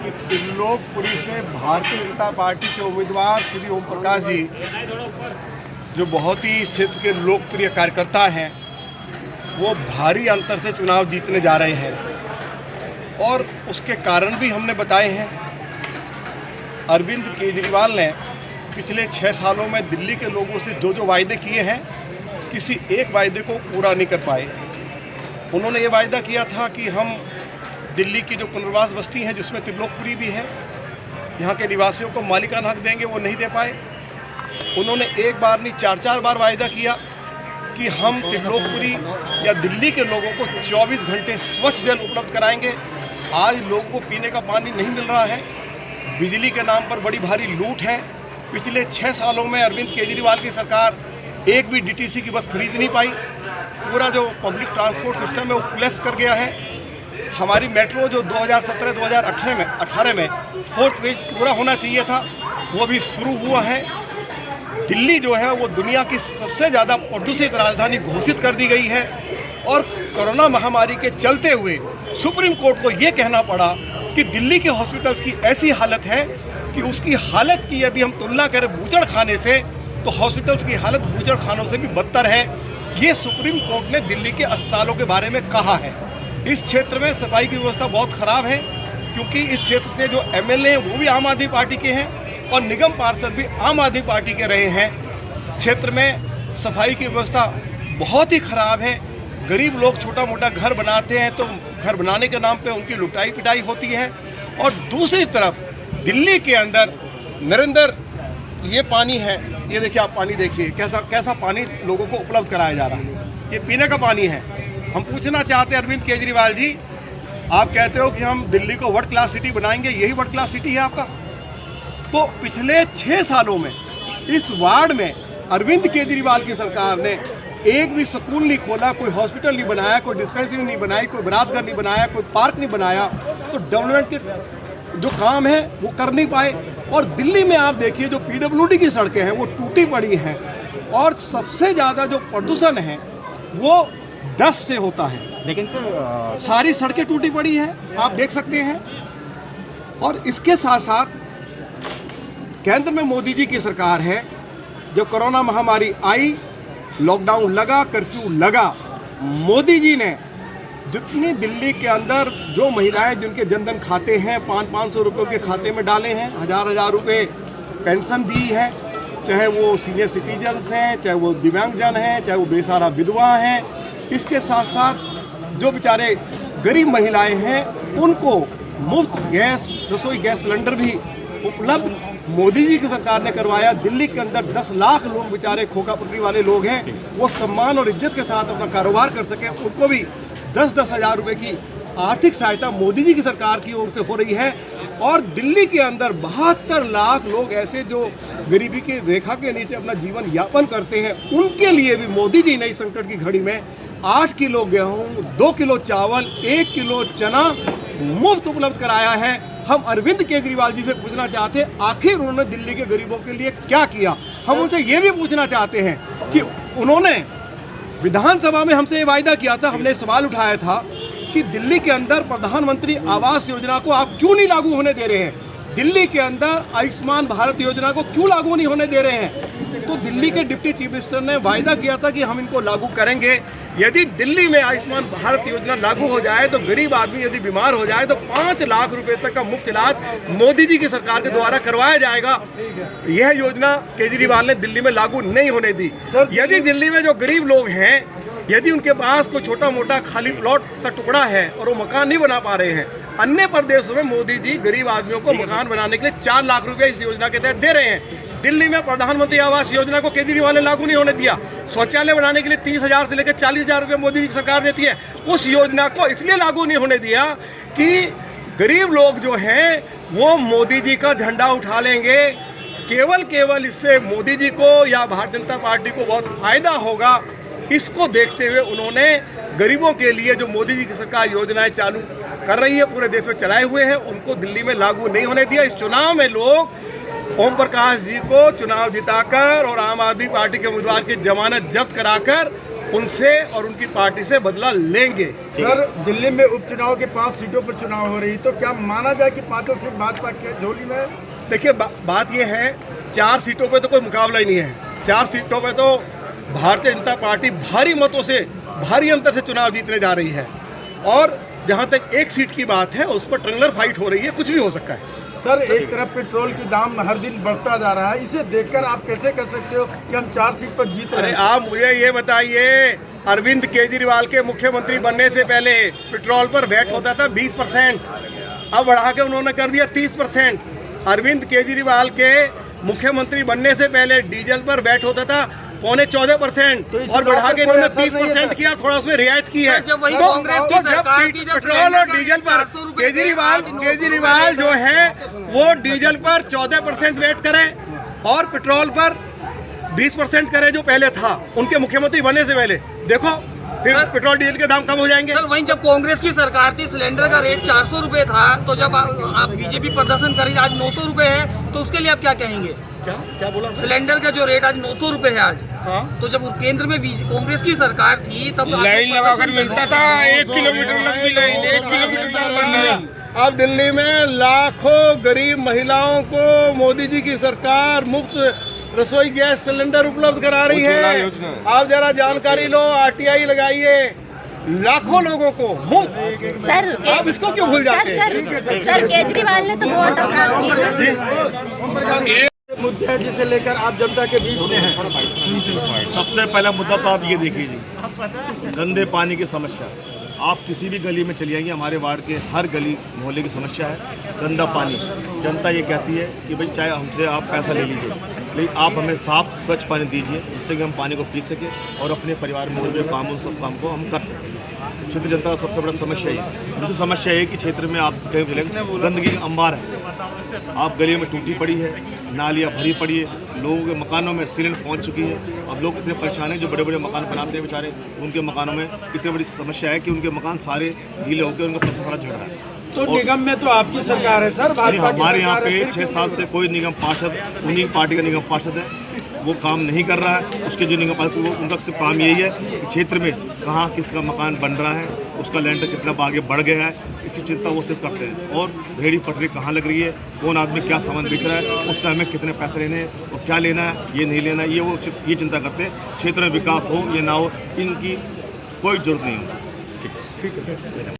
कि त्रिलोकपुरी से भारतीय जनता पार्टी के उम्मीदवार श्री ओम प्रकाश जी, जो बहुत ही इस क्षेत्र के लोकप्रिय कार्यकर्ता हैं, वो भारी अंतर से चुनाव जीतने जा रहे हैं और उसके कारण भी हमने बताए हैं। अरविंद केजरीवाल ने पिछले 6 सालों में दिल्ली के लोगों से जो वायदे किए हैं, किसी एक वायदे को पूरा नहीं कर पाए। उन्होंने ये वायदा किया था कि हम दिल्ली की जो पुनर्वास बस्ती हैं, जिसमें त्रिलोकपुरी भी है, यहाँ के निवासियों को मालिकाना हक देंगे, वो नहीं दे पाए। उन्होंने एक बार नहीं 4-4 बार वायदा किया कि हम त्रिलोकपुरी या दिल्ली के लोगों को 24 घंटे स्वच्छ जल उपलब्ध कराएंगे। आज लोगों को पीने का पानी नहीं मिल रहा है, बिजली के नाम पर बड़ी भारी लूट है। पिछले 6 सालों में अरविंद केजरीवाल की सरकार एक भी डीटीसी की बस खरीद नहीं पाई। पूरा जो पब्लिक ट्रांसपोर्ट सिस्टम है वो कोलैप्स कर गया है। हमारी मेट्रो जो 2017-2018 में 4th फेज पूरा होना चाहिए था, वो भी शुरू हुआ है। दिल्ली जो है वो दुनिया की सबसे ज़्यादा प्रदूषित राजधानी घोषित कर दी गई है और कोरोना महामारी के चलते हुए सुप्रीम कोर्ट को ये कहना पड़ा कि दिल्ली के हॉस्पिटल्स की ऐसी हालत है कि उसकी हालत की यदि हम तुलना करें बूचड़ खाने से, तो हॉस्पिटल्स की हालत बूचड़ खानों से भी बदतर है। ये सुप्रीम कोर्ट ने दिल्ली के अस्पतालों के बारे में कहा है। इस क्षेत्र में सफाई की व्यवस्था बहुत ख़राब है, क्योंकि इस क्षेत्र से जो एमएलए हैं वो भी आम आदमी पार्टी के हैं और निगम पार्षद भी आम आदमी पार्टी के रहे हैं। क्षेत्र में सफाई की व्यवस्था बहुत ही ख़राब है। गरीब लोग छोटा मोटा घर बनाते हैं तो घर बनाने के नाम पे उनकी लुटाई पिटाई होती है। और दूसरी तरफ दिल्ली के अंदर नरेंद्र, ये पानी है, ये देखिए आप पानी देखिए कैसा पानी लोगों को उपलब्ध कराया जा रहा है। ये पीने का पानी है। हम पूछना चाहते हैं अरविंद केजरीवाल जी, आप कहते हो कि हम दिल्ली को वर्ल्ड क्लास सिटी बनाएंगे, यही वर्ल्ड क्लास सिटी है आपका? तो पिछले 6 सालों में इस वार्ड में अरविंद केजरीवाल की सरकार ने एक भी स्कूल नहीं खोला, कोई हॉस्पिटल नहीं बनाया, कोई डिस्पेंसरी नहीं बनाई, कोई बरातघर नहीं बनाया, कोई पार्क नहीं बनाया। तो डेवलपमेंट के जो काम है वो कर नहीं पाए। और दिल्ली में आप देखिए जो पीडब्ल्यूडी की सड़कें हैं वो टूटी पड़ी हैं और सबसे ज़्यादा जो प्रदूषण है वो डस्ट से होता है। लेकिन सर सारी सड़कें टूटी पड़ी हैं, आप देख सकते हैं। और इसके साथ साथ केंद्र में मोदी जी की सरकार है। जब कोरोना महामारी आई, लॉकडाउन लगा, कर्फ्यू लगा, मोदी जी ने जितनी दिल्ली के अंदर जो महिलाएं जिनके जनधन खाते हैं 500-500 रुपये के खाते में डाले हैं, 1000-1000 रुपये पेंशन दी है, चाहे वो सीनियर सिटीजन्स हैं, चाहे वो दिव्यांगजन हैं, चाहे वो बेसहारा विधवा हैं। इसके साथ साथ जो बेचारे गरीब महिलाएं हैं उनको मुफ्त गैस, रसोई गैस सिलेंडर भी उपलब्ध मोदी जी की सरकार ने करवाया। दिल्ली के अंदर 10 लाख लोग बेचारे खोखा पटरी वाले लोग हैं, वो सम्मान और इज्जत के साथ अपना कारोबार कर सकें, उनको भी 10-10 हज़ार रुपये की आर्थिक सहायता मोदी जी की सरकार की ओर से हो रही है। और दिल्ली के अंदर 72 लाख लोग ऐसे जो गरीबी की रेखा के नीचे अपना जीवन यापन करते हैं, उनके लिए भी मोदी जी ने इस संकट की घड़ी में 8 किलो गेहूँ, 2 किलो चावल, 1 किलो चना मुफ्त उपलब्ध कराया है। हम अरविंद केजरीवाल जी से पूछना चाहते हैं आखिर उन्होंने दिल्ली के गरीबों के लिए क्या किया। हम उनसे ये भी पूछना चाहते हैं कि उन्होंने विधानसभा में हमसे ये वायदा किया था, हमने सवाल उठाया था कि दिल्ली के अंदर प्रधानमंत्री आवास योजना को आप क्यों नहीं लागू होने दे रहे हैं, दिल्ली के अंदर आयुष्मान भारत योजना को क्यों लागू नहीं होने दे रहे हैं। तो दिल्ली के डिप्टी चीफ मिनिस्टर ने वायदा किया था कि हम इनको लागू करेंगे। यदि दिल्ली में आयुष्मान भारत योजना लागू हो जाए तो गरीब आदमी यदि बीमार हो जाए तो 5 लाख रुपए तक का मुफ्त इलाज मोदी जी की सरकार के द्वारा करवाया जाएगा। यह योजना केजरीवाल ने दिल्ली में लागू नहीं होने दी। यदि दिल्ली में जो गरीब लोग हैं, यदि उनके पास कोई छोटा मोटा खाली प्लॉट का टुकड़ा है और वो मकान नहीं बना पा रहे हैं, अन्य प्रदेशों में मोदी जी गरीब आदमियों को मकान बनाने के लिए 4 लाख रुपए इस योजना के तहत दे रहे हैं। दिल्ली में प्रधानमंत्री आवास योजना को केजरीवाल ने लागू नहीं होने दिया। शौचालय बनाने के लिए 30,000 से लेकर 40,000 रुपये मोदी जी की सरकार देती है। उस योजना को इसलिए लागू नहीं होने दिया कि गरीब लोग जो हैं वो मोदी जी का झंडा उठा लेंगे। केवल इससे मोदी जी को या भारतीय जनता पार्टी को बहुत फायदा होगा, इसको देखते हुए उन्होंने गरीबों के लिए जो मोदी जी की सरकार योजनाएं चालू कर रही है, पूरे देश में चलाए हुए हैं, उनको दिल्ली में लागू नहीं होने दिया। इस चुनाव में लोग ओम प्रकाश जी को चुनाव जिताकर और आम आदमी पार्टी के उम्मीदवार की जमानत जब्त कराकर उनसे और उनकी पार्टी से बदला लेंगे। सर, दिल्ली में उपचुनाव के 5 सीटों पर चुनाव हो रही, तो क्या माना जाए कि 5 सीट भाजपा के झोली में? देखिए बात ये है, 4 सीटों पे तो कोई मुकाबला ही नहीं है। 4 सीटों पे तो भारतीय जनता पार्टी भारी मतों से, भारी अंतर से चुनाव जीतने जा रही है। और जहां तक 1 सीट की बात है, उस पर ट्रेंगुलर फाइट हो रही है, कुछ भी हो सकता है। सर, एक तरफ पेट्रोल की दाम हर दिन बढ़ता जा रहा है, इसे देखकर आप कैसे कह सकते हो कि हम 4 सीट पर जीत रहे हैं? अरे आप मुझे ये बताइए, अरविंद केजरीवाल के मुख्यमंत्री बनने से पहले पेट्रोल पर वैट होता था 20%, अब बढ़ा के उन्होंने कर दिया 30%। अरविंद केजरीवाल के मुख्यमंत्री बनने से पहले डीजल पर वैट होता था 14.25% और बढ़ा के इन्होंने 30% किया, थोड़ा उसमें रियायत की है। जब वही कांग्रेस की सरकार की पेट्रोल और डीजल पर केजरीवाल जो है वो डीजल पर 14% वैट करे और पेट्रोल पर 20% करे जो पहले था उनके मुख्यमंत्री बनने से पहले। देखो फिर पेट्रोल डीजल के दाम कम हो जाएंगे। सर, वहीं जब कांग्रेस की सरकार थी, सिलेंडर का रेट 400 रुपए था, तो जब आप बीजेपी प्रदर्शन करी, आज 900 रुपए है, तो उसके लिए आप क्या कहेंगे? क्या बोला? सिलेंडर का जो रेट आज 900 रुपए है आज। हाँ? तो जब केंद्र में कांग्रेस की सरकार थी तब लाइन लगाकर मिलता था, 1 किलोमीटर लंबी लाइन, 1 किलोमीटर लंबी। अब दिल्ली में लाखों गरीब महिलाओं को मोदी जी की सरकार मुफ्त रसोई गैस सिलेंडर उपलब्ध करा रही है। आप जरा जानकारी लो, RTI लगाइए, लाखों लोगों को मुफ्त। सर, आप इसको क्यों भूल जाते हैं? सर केजरीवाल ने तो बहुत अपराध किए। मुद्दे हैं जिसे लेकर आप जनता के बीच में हैं। सबसे पहला मुद्दा तो आप ये देखिए जी, गंदे पानी की समस्या। आप किसी भी गली में चली जाएंगे, हमारे वार्ड के हर गली मोहल्ले की समस्या है गंदा पानी। जनता ये कहती है कि भाई चाहे हमसे आप पैसा ले लीजिए, लेकिन आप हमें साफ स्वच्छ पानी दीजिए, जिससे कि हम पानी को पी सकें और अपने परिवार में हुए काम, उन सब काम को हम कर सकें। क्षेत्र जनता का सबसे बड़ा समस्या है। दूसरी समस्या है कि क्षेत्र में आप कहीं चलेंगे गंदगी का अंबार है। आप गलियों में टूटी पड़ी है, नालियाँ भरी पड़ी है, लोगों के मकानों में सीलन पहुंच चुकी है। अब लोग इतने परेशान हैं, जो बड़े बड़े मकान बनाते हैं बेचारे, उनके मकानों में इतनी बड़ी समस्या है कि उनके मकान सारे गीले होकर उनका पत्थर सारा झड़ रहा है। तो निगम में तो आपकी सरकार है सर, भाजपा की हमारे यहाँ सरकार है, पे 6 साल से कोई निगम पार्षद, उन्हीं पार्टी का निगम पार्षद है, वो काम नहीं कर रहा है। उसके जो निगम पार्षद, वो उनका सिर्फ काम यही है कि क्षेत्र में कहाँ किसका मकान बन रहा है, उसका लैंडर कितना आगे बढ़ गया है, इसकी चिंता वो सिर्फ करते हैं। और रेहड़ी पटरी कहाँ लग रही है, कौन आदमी क्या सामान बेच रहा है, उससे हमें कितने पैसे लेने हैं और क्या लेना है, ये नहीं लेना है, ये चिंता करते हैं। क्षेत्र में विकास हो या ना हो, इनकी कोई जरूरत नहीं हो। ठीक है।